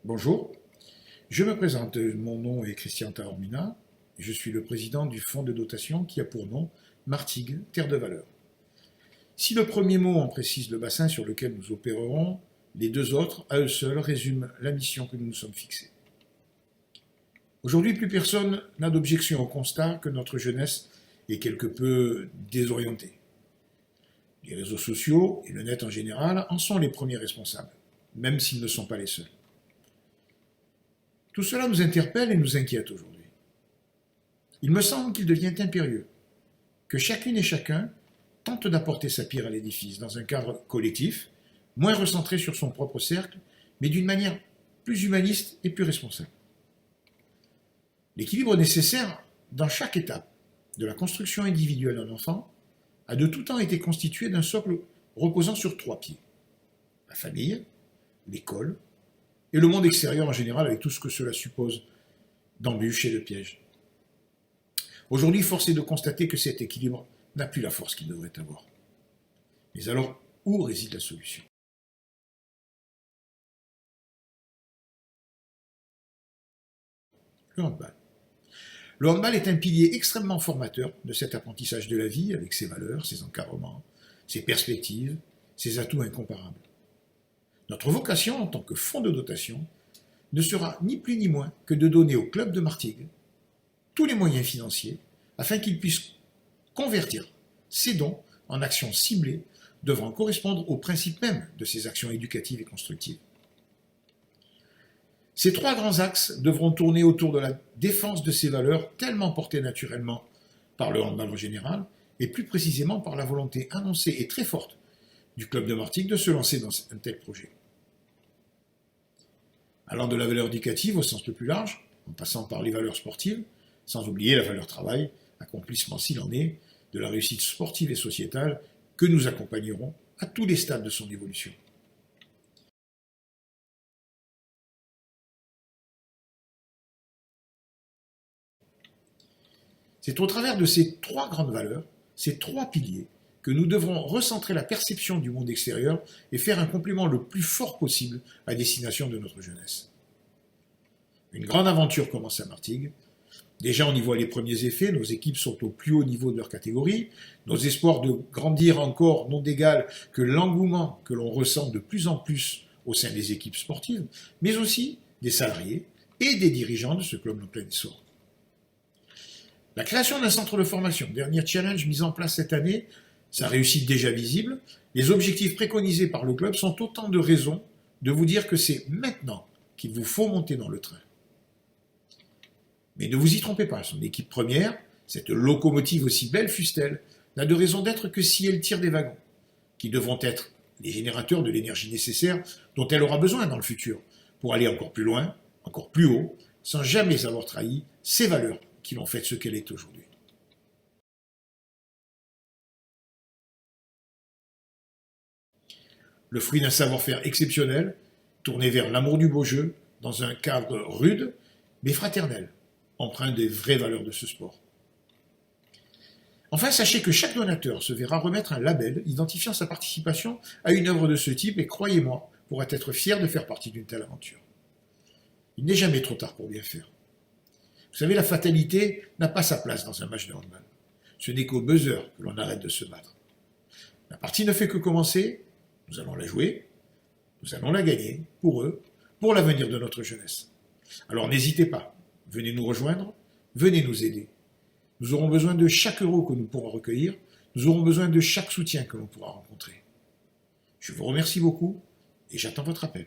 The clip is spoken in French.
Bonjour, je me présente, mon nom est Christian Taormina, et je suis le président du fonds de dotation qui a pour nom Martigues, Terre de Valeur. Si le premier mot en précise le bassin sur lequel nous opérerons, les deux autres, à eux seuls, résument la mission que nous nous sommes fixée. Aujourd'hui, plus personne n'a d'objection au constat que notre jeunesse est quelque peu désorientée. Les réseaux sociaux et le net en général en sont les premiers responsables, même s'ils ne sont pas les seuls. Tout cela nous interpelle et nous inquiète aujourd'hui. Il me semble qu'il devient impérieux que chacune et chacun tente d'apporter sa pierre à l'édifice dans un cadre collectif, moins recentré sur son propre cercle, mais d'une manière plus humaniste et plus responsable. L'équilibre nécessaire dans chaque étape de la construction individuelle d'un enfant a de tout temps été constitué d'un socle reposant sur trois pieds. La famille, l'école et le monde extérieur en général avec tout ce que cela suppose d'embûches et de pièges. Aujourd'hui, force est de constater que cet équilibre n'a plus la force qu'il devrait avoir. Mais alors, où réside la solution ? Le handball. Le handball est un pilier extrêmement formateur de cet apprentissage de la vie avec ses valeurs, ses encadrements, ses perspectives, ses atouts incomparables. Notre vocation en tant que fonds de dotation ne sera ni plus ni moins que de donner au club de Martigues tous les moyens financiers afin qu'il puisse convertir ses dons en actions ciblées devant correspondre aux principes même de ces actions éducatives et constructives. Ces trois grands axes devront tourner autour de la défense de ces valeurs tellement portées naturellement par le handball en général et plus précisément par la volonté annoncée et très forte du club de Martigues de se lancer dans un tel projet. Allant de la valeur éducative au sens le plus large, en passant par les valeurs sportives, sans oublier la valeur travail, accomplissement s'il en est, de la réussite sportive et sociétale que nous accompagnerons à tous les stades de son évolution. C'est au travers de ces trois grandes valeurs, ces trois piliers, que nous devrons recentrer la perception du monde extérieur et faire un complément le plus fort possible à destination de notre jeunesse. Une grande aventure commence à Martigues. Déjà, on y voit les premiers effets, nos équipes sont au plus haut niveau de leur catégorie, nos espoirs de grandir encore n'ont d'égal que l'engouement que l'on ressent de plus en plus au sein des équipes sportives, mais aussi des salariés et des dirigeants de ce club en plein essor. La création d'un centre de formation, dernier challenge mis en place cette année, sa réussite déjà visible, les objectifs préconisés par le club sont autant de raisons de vous dire que c'est maintenant qu'il vous faut monter dans le train. Mais ne vous y trompez pas, son équipe première, cette locomotive aussi belle fût-elle, n'a de raison d'être que si elle tire des wagons, qui devront être les générateurs de l'énergie nécessaire dont elle aura besoin dans le futur, pour aller encore plus loin, encore plus haut, sans jamais avoir trahi ses valeurs qui l'ont faite ce qu'elle est aujourd'hui. Le fruit d'un savoir-faire exceptionnel, tourné vers l'amour du beau jeu, dans un cadre rude, mais fraternel, empreint des vraies valeurs de ce sport. Enfin, sachez que chaque donateur se verra remettre un label identifiant sa participation à une œuvre de ce type et croyez-moi, pourra être fier de faire partie d'une telle aventure. Il n'est jamais trop tard pour bien faire. Vous savez, la fatalité n'a pas sa place dans un match de handball. Ce n'est qu'au buzzer que l'on arrête de se battre. La partie ne fait que commencer, nous allons la jouer, nous allons la gagner, pour eux, pour l'avenir de notre jeunesse. Alors n'hésitez pas, venez nous rejoindre, venez nous aider. Nous aurons besoin de chaque euro que nous pourrons recueillir, nous aurons besoin de chaque soutien que l'on pourra rencontrer. Je vous remercie beaucoup et j'attends votre appel.